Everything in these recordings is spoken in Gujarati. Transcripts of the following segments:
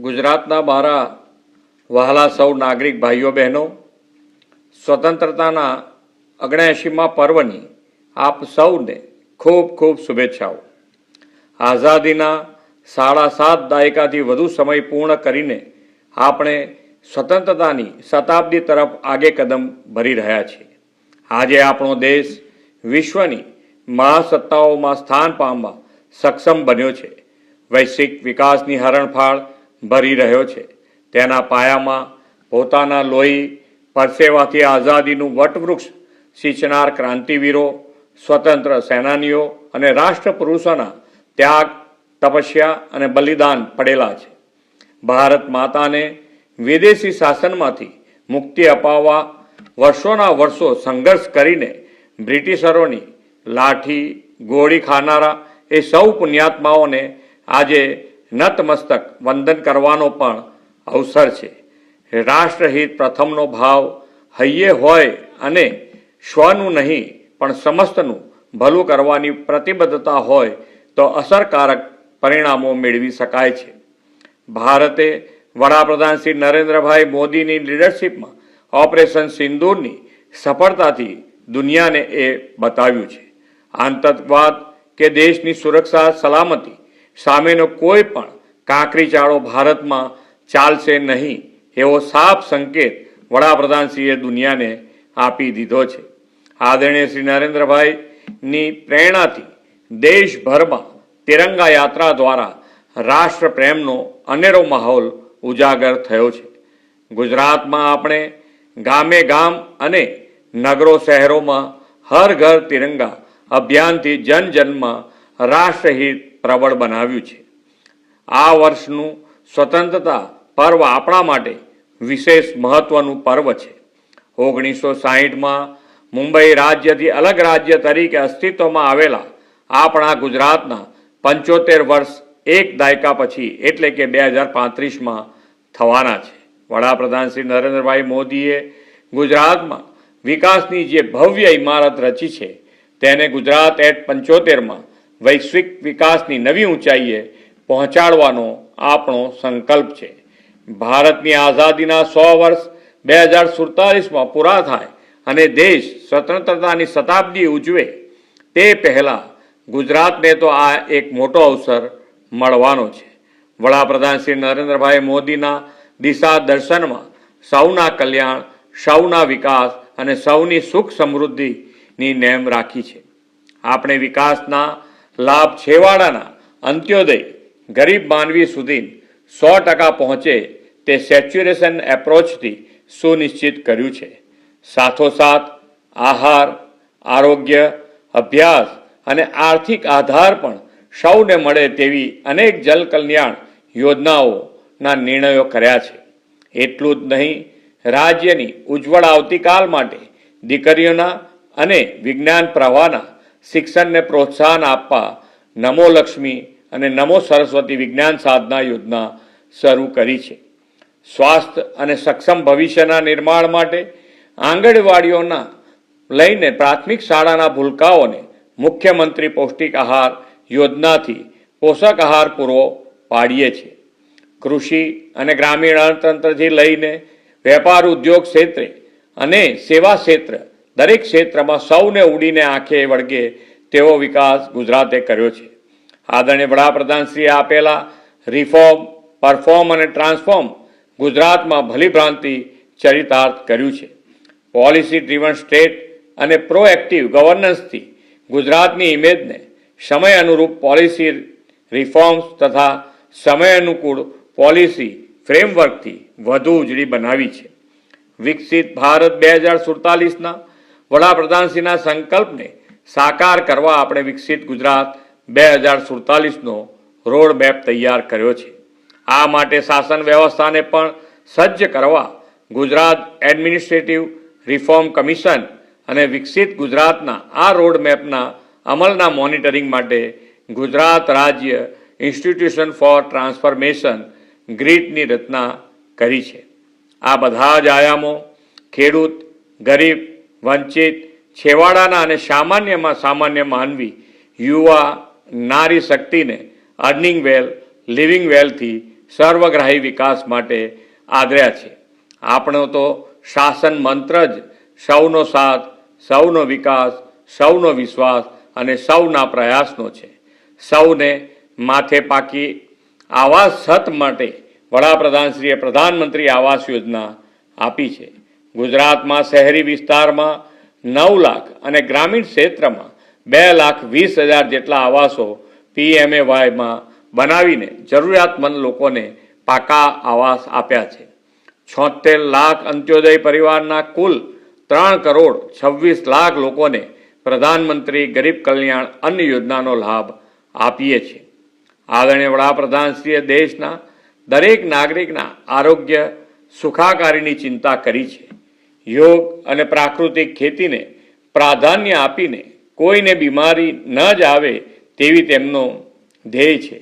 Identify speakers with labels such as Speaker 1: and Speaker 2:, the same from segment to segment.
Speaker 1: ગુજરાતના મારા વહાલા સૌ નાગરિક ભાઈઓ બહેનો, સ્વતંત્રતાના 79મા પર્વની આપ સૌને ખૂબ ખૂબ શુભેચ્છાઓ। આઝાદીના 7.5 દાયકાથી વધુ સમય પૂર્ણ કરીને આપણે સ્વતંત્રતાની શતાબ્દી તરફ આગે કદમ ભરી રહ્યા છીએ। આજે આપણો દેશ વિશ્વની મહાસત્તાઓમાં સ્થાન પામવા સક્ષમ બન્યો છે। વૈશ્વિક વિકાસની હરણફાળ ભરી રહ્યો છે। તેના પાયામાં પોતાના લોહી પરસેવાથી આઝાદીનું વટવૃક્ષ સિંચનાર ક્રાંતિવીરો, સ્વતંત્ર સેનાનીઓ અને રાષ્ટ્રપુરુષોના ત્યાગ, તપસ્યા અને બલિદાન પડેલા છે। ભારત માતાને વિદેશી શાસનમાંથી મુક્તિ અપાવવા વર્ષોના વર્ષો સંઘર્ષ કરીને બ્રિટિશરોની લાઠી ગોળી ખાનારા એ સૌ પુણ્યાત્માઓને આજે નતમસ્તક વંદન કરવાનો પણ અવસર છે। રાષ્ટ્રહિત પ્રથમનો ભાવ હૈયે હોય અને સ્વનું નહીં પણ સમસ્તનું ભલું કરવાની પ્રતિબદ્ધતા હોય તો અસરકારક પરિણામો મેળવી શકાય છે। ભારતે વડાપ્રધાન શ્રી નરેન્દ્રભાઈ મોદીની લીડરશિપમાં ઓપરેશન સિંદૂરની સફળતાથી દુનિયાને એ બતાવ્યું છે। આતંકવાદ કે દેશની સુરક્ષા સલામતી સામેનો કોઈ પણ કાંકરી ચાળો ભારતમાં ચાલશે નહીં એવો સાફ સંકેત વડાપ્રધાનશ્રીએ દુનિયાને આપી દીધો છે। આદરણીય શ્રી નરેન્દ્રભાઈની પ્રેરણાથી દેશભરમાં તિરંગા યાત્રા દ્વારા રાષ્ટ્ર પ્રેમનો અનેરો માહોલ ઉજાગર થયો છે। ગુજરાતમાં આપણે ગામે ગામ અને નગરો શહેરોમાં હર ઘર તિરંગા અભિયાનથી જન જનમાં રાષ્ટ્રહિત પ્રબળ બનાવ્યું છે। આ વર્ષનું સ્વતંત્રતા પર્વ આપણા માટે વિશેષ મહત્વનું પર્વ છે। 1960માં મુંબઈ રાજ્યથી અલગ રાજ્ય તરીકે અસ્તિત્વમાં આવેલા આપણા ગુજરાતના 75 વર્ષ એક દાયકા પછી એટલે કે 2035માં થવાના છે। વડાપ્રધાન શ્રી નરેન્દ્રભાઈ મોદીએ ગુજરાતમાં વિકાસની જે ભવ્ય ઇમારત રચી છે તેને ગુજરાત એટ 75માં વૈશ્વિક વિકાસની નવી ઊંચાઈએ પહોંચાડવાનો આપણો સંકલ્પ છે। ભારતની આઝાદીના 100 વર્ષ 2047માં પૂરા થાય અને દેશ સ્વતંત્રતાની શતાબ્દી ઉજવે તે પહેલાં ગુજરાતને તો આ એક મોટો અવસર મળવાનો છે। વડાપ્રધાન શ્રી નરેન્દ્રભાઈ મોદીના દિશા દર્શનમાં સૌના કલ્યાણ, સૌના વિકાસ અને સૌની સુખ સમૃદ્ધિની નેમ રાખી છે। આપણે વિકાસના લાભ છેવાડાના અંત્યોદય ગરીબ માનવી સુધી 100% પહોંચે તે સેચ્યુરેશન એપ્રોચથી સુનિશ્ચિત કર્યું છે। સાથોસાથ આહાર, આરોગ્ય, અભ્યાસ અને આર્થિક આધાર પણ સૌને મળે તેવી અનેક જલ કલ્યાણ યોજનાઓના નિર્ણયો કર્યા છે। એટલું જ નહીં, રાજ્યની ઉજ્જવળ આવતીકાલ માટે દીકરીઓના અને વિજ્ઞાન પ્રવાહના શિક્ષણને પ્રોત્સાહન આપવા નમો લક્ષ્મી અને નમો સરસ્વતી વિજ્ઞાન સાધના યોજના શરૂ કરી છે। સ્વાસ્થ્ય અને સક્ષમ ભવિષ્યના નિર્માણ માટે આંગણવાડીઓના લઈને પ્રાથમિક શાળાના ભૂલકાઓને મુખ્યમંત્રી પૌષ્ટિક આહાર યોજનાથી પોષક આહાર પૂરો પાડીએ છીએ। કૃષિ અને ગ્રામીણ અર્થતંત્રથી લઈને વેપાર ઉદ્યોગ ક્ષેત્રે અને સેવા ક્ષેત્ર દરેક ક્ષેત્રમાં સૌને ઉડીને આંખે વળગે તેવો વિકાસ ગુજરાતે કર્યો છે। આદરણીય વડાપ્રધાનશ્રીએ આપેલા રિફોર્મ, પરફોર્મ અને ટ્રાન્સફોર્મ ગુજરાતમાં ભલીભ્રાંતિ ચરિતાર્થ કર્યું છે। પોલિસી ડ્રીવન સ્ટેટ અને પ્રોએક્ટિવ ગવર્નન્સથી ગુજરાતની ઇમેજને સમય અનુરૂપ પોલિસી રિફોર્મ્સ તથા સમય અનુકૂળ પોલિસી ફ્રેમવર્કથી વધુ ઉજળી બનાવી છે। વિકસિત ભારત 2047ના વડાપ્રધાનશ્રીના સંકલ્પને સાકાર કરવા આપણે વિકસિત ગુજરાત 2047નો રોડ મેપ તૈયાર કર્યો છે। આ માટે શાસન વ્યવસ્થાને પણ સજ્જ કરવા ગુજરાત એડમિનિસ્ટ્રેટિવ રિફોર્મ કમિશન અને વિકસિત ગુજરાતના આ રોડ મેપના અમલના મોનિટરિંગ માટે ગુજરાત રાજ્ય ઇન્સ્ટિટ્યુશન ફોર ટ્રાન્સફોર્મેશન ગ્રીટની રચના કરી છે। આ બધા જ આયામો ખેડૂત, ગરીબ, વંચિત, છેવાડાના અને સામાન્યમાં સામાન્ય માનવી, યુવા, નારી શક્તિને અર્નિંગ વેલ, લિવિંગ વેલથી સર્વગ્રાહી વિકાસ માટે આદર્યા છે. આપણો તો શાસન મંત્ર જ સૌનો સાથ, સૌનો વિકાસ, સૌનો વિશ્વાસ અને સૌના પ્રયાસનો છે. સૌને માથે પાકી આવાસ છત માટે વડાપ્રધાનશ્રીએ પ્રધાનમંત્રી આવાસ યોજના આપી છે. ગુજરાતમાં શહેરી વિસ્તારમાં 9 લાખ અને ગ્રામીણ ક્ષેત્રમાં 2,20,000 જેટલા આવાસો PMAYમાં બનાવીને જરૂરિયાતમંદ લોકોને પાકા આવાસ આપ્યા છે. 76 લાખ અંત્યોદય પરિવારના કુલ 3,26,00,000 લોકોને પ્રધાનમંત્રી ગરીબ કલ્યાણ અન્ન યોજનાનો લાભ આપીએ છીએ. આદરણીય વડાપ્રધાનશ્રીએ દેશના દરેક નાગરિકના આરોગ્ય સુખાકારીની ચિંતા કરી છે. યોગ અને પ્રાકૃતિક ખેતીને પ્રાધાન્ય આપીને કોઈને બીમારી ન જ આવે તેવી તેમનો ધ્યેય છે.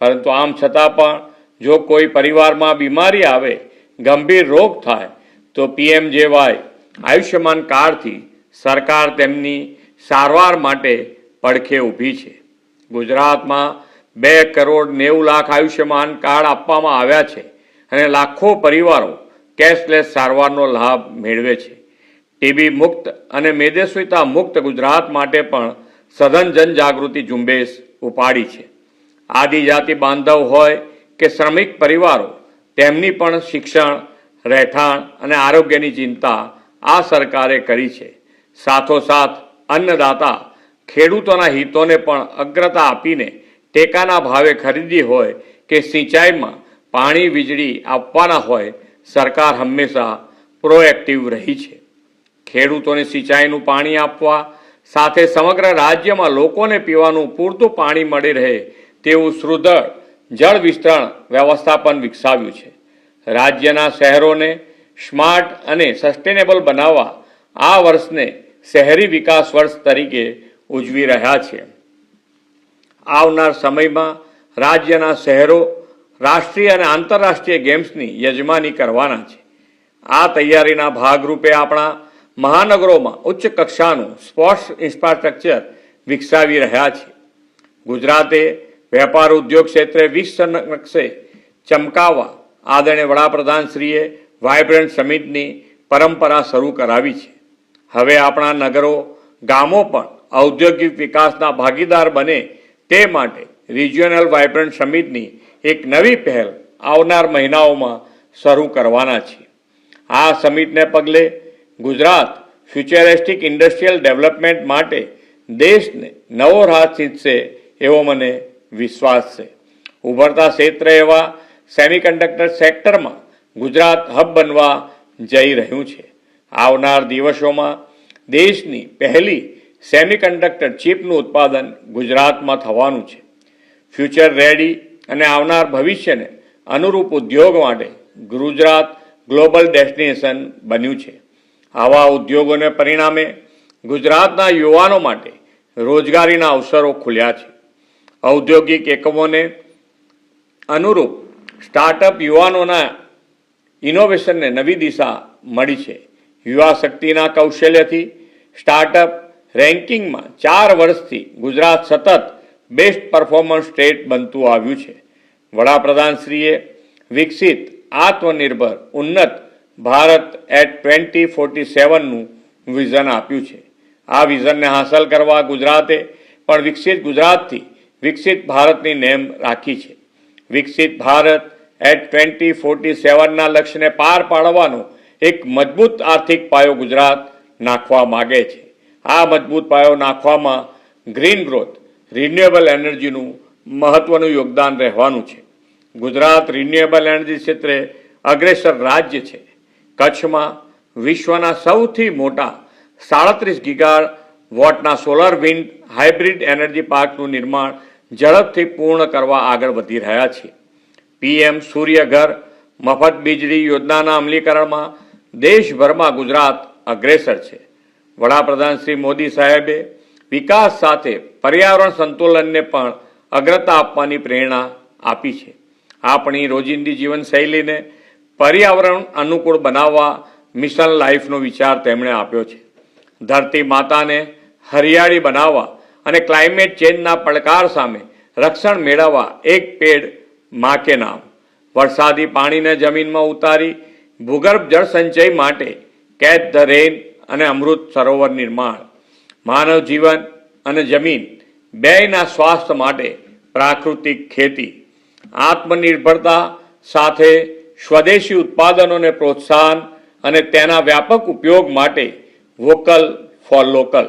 Speaker 1: પરંતુ આમ છતાં પણ જો કોઈ પરિવારમાં બીમારી આવે, ગંભીર રોગ થાય તો PMJY આયુષ્યમાન કાર્ડથી સરકાર તેમની સારવાર માટે પડખે ઊભી છે. ગુજરાતમાં 2,90,00,000 આયુષ્યમાન કાર્ડ આપવામાં આવ્યા છે અને લાખો પરિવારો કેશલેસ સારવારનો લાભ મેળવે છે. TB મુક્ત અને મેદસ્વીતા મુક્ત ગુજરાત માટે પણ સઘન જનજાગૃતિ ઝુંબેશ ઉપાડી છે. આદિજાતિ બાંધવ હોય કે શ્રમિક પરિવારો, તેમની પણ શિક્ષણ, રહેઠાણ અને આરોગ્યની ચિંતા આ સરકારે કરી છે. સાથોસાથ અન્નદાતા ખેડૂતોના હિતોને પણ અગ્રતા આપીને ટેકાના ભાવે ખરીદી હોય કે સિંચાઈમાં પાણી વીજળી આપવાના હોય, સરકાર હંમેશા પ્રોએક્ટિવ રહી છે. ખેડૂતોને સિંચાઈનું પાણી આપવા સાથે સમગ્ર રાજ્યમાં લોકોને પીવાનું પૂરતું પાણી મળી રહે તેવું સુદૃઢ જળ વિસ્તરણ વ્યવસ્થાપન વિકસાવ્યું છે. રાજ્યના શહેરોને સ્માર્ટ અને સસ્ટેનેબલ બનાવવા આ વર્ષને શહેરી વિકાસ વર્ષ તરીકે ઉજવી રહ્યા છે. આવનાર સમયમાં રાજ્યના શહેરો રાષ્ટ્રીય અને આંતરરાષ્ટ્રીય ગેમ્સની યજમાની કરવાના છે. આ તૈયારીના ભાગરૂપે આપણા મહાનગરોમાં ઉચ્ચ કક્ષાનું સ્પોર્ટ્સ ઇન્ફ્રાસ્ટ્રક્ચર વિકસાવી રહ્યા છે. ગુજરાતે વેપાર ઉદ્યોગ ક્ષેત્રે વિશ્વ નકશે ચમકાવવા આદરણીય વડાપ્રધાનશ્રીએ વાઇબ્રન્ટ સમિટની પરંપરા શરૂ કરાવી છે. હવે આપણા નગરો, ગામો પણ ઔદ્યોગિક વિકાસના ભાગીદાર બને તે માટે રિજિયોનલ વાઇબ્રન્ટ સમિટની એક નવી પહેલ આવનાર મહિનાઓમાં શરૂ કરવાના છે. આ સમિટને પગલે ગુજરાત ફ્યુચરિસ્ટિક ઇન્ડસ્ટ્રીયલ ડેવલપમેન્ટ માટે દેશને નવો રાહ ચીંધશે એવો મને વિશ્વાસ છે. ઉભરતા ક્ષેત્ર એવા સેમિકન્ડક્ટર સેક્ટરમાં ગુજરાત હબ બનવા જઈ રહ્યું છે. આવનાર દિવસોમાં દેશની પહેલી સેમિકન્ડક્ટર ચિપનું ઉત્પાદન ગુજરાતમાં થવાનું છે. ફ્યુચર રેડી અને આવનાર ભવિષ્યને અનુરૂપ ઉદ્યોગ માટે ગુજરાત ગ્લોબલ ડેસ્ટિનેશન બન્યું છે. આવા ઉદ્યોગોને પરિણામે ગુજરાતના યુવાનો માટે રોજગારીના અવસરો ખુલ્યા છે. ઔદ્યોગિક એકમોને અનુરૂપ સ્ટાર્ટઅપ યુવાનોના ઇનોવેશનને નવી દિશા મળી છે. યુવા શક્તિના કૌશલ્યથી સ્ટાર્ટઅપ રેન્કિંગમાં 4 વર્ષથી ગુજરાત સતત બેસ્ટ પરફોર્મન્સ સ્ટેટ બનતું આવ્યું છે. વડાપ્રધાનશ્રીએ વિકસિત, આત્મનિર્ભર, ઉન્નત ભારત એટ 2047નું વિઝન આપ્યું છે. આ વિઝનને હાંસલ કરવા ગુજરાતે પણ વિકસિત ગુજરાતથી વિકસિત ભારતની નેમ રાખી છે. વિકસિત ભારત એટ 2047ના લક્ષ્યને પાર પાડવાનો એક મજબૂત આર્થિક પાયો ગુજરાત નાખવા માગે છે. આ મજબૂત પાયો નાખવામાં ગ્રીન ગ્રોથ, રિન્યુએબલ એનર્જીનું મહત્વનું યોગદાન રહેવાનું છે. ગુજરાત રિન્યુએબલ એનર્જી ક્ષેત્રે અગ્રેસર રાજ્ય છે. કચ્છમાં વિશ્વના સૌથી મોટા 37 ગીગાવોટના સોલર વિન્ડ હાઇબ્રિડ એનર્જી પાર્કનું નિર્માણ ઝડપથી પૂર્ણ કરવા આગળ વધી રહ્યા છીએ. PM સૂર્યઘર મફત વીજળી યોજનાના અમલીકરણમાં દેશભરમાં ગુજરાત અગ્રેસર છે. વડાપ્રધાન શ્રી મોદી સાહેબે વિકાસ સાથે પર્યાવરણ સંતુલનને પણ અગ્રતા આપવાની પ્રેરણા આપી છે. આપણી રોજિંદી જીવનશૈલીને પર્યાવરણ અનુકૂળ બનાવવા મિશન લાઈફનો વિચાર તેમણે આપ્યો છે. ધરતી માતાને હરિયાળી બનાવવા અને ક્લાઇમેટ ચેન્જના પડકાર સામે રક્ષણ મેળવવા એક પેડ માં કે નામ. વરસાદી પાણીને જમીનમાં ઉતારી ભૂગર્ભ જળ સંચય માટે કેચ ધ રેન અને અમૃત સરોવર નિર્માણ, માનવ જીવન અને જમીન બેયના સ્વાસ્થ્ય માટે પ્રાકૃતિક ખેતી, આત્મનિર્ભરતા સાથે સ્વદેશી ઉત્પાદનોને પ્રોત્સાહન અને તેના વ્યાપક ઉપયોગ માટે વોકલ ફોર લોકલ,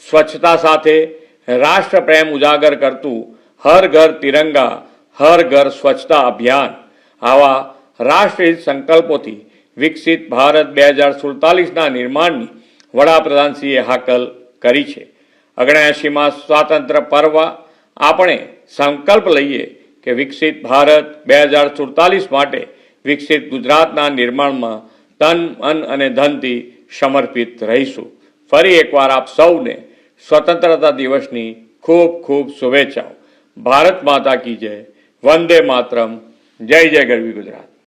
Speaker 1: સ્વચ્છતા સાથે રાષ્ટ્રપ્રેમ ઉજાગર કરતું હર ઘર તિરંગા હર ઘર સ્વચ્છતા અભિયાન, આવા રાષ્ટ્રહિત સંકલ્પોથી વિકસિત ભારત 2047ના નિર્માણની વડાપ્રધાનશ્રીએ હાકલ કરી છે. 79માં સ્વાતંત્ર્ય પર્વ આપણે સંકલ્પ લઈએ કે વિકસિત ભારત 2047 માટે વિકસિત ગુજરાતના નિર્માણમાં તન મન અને ધનથી સમર્પિત રહીશું. ફરી એકવાર આપ સૌને સ્વતંત્રતા દિવસની ખૂબ ખૂબ શુભેચ્છાઓ. ભારત માતા કી જય. વંદે માતરમ. જય જય ગરવી ગુજરાત.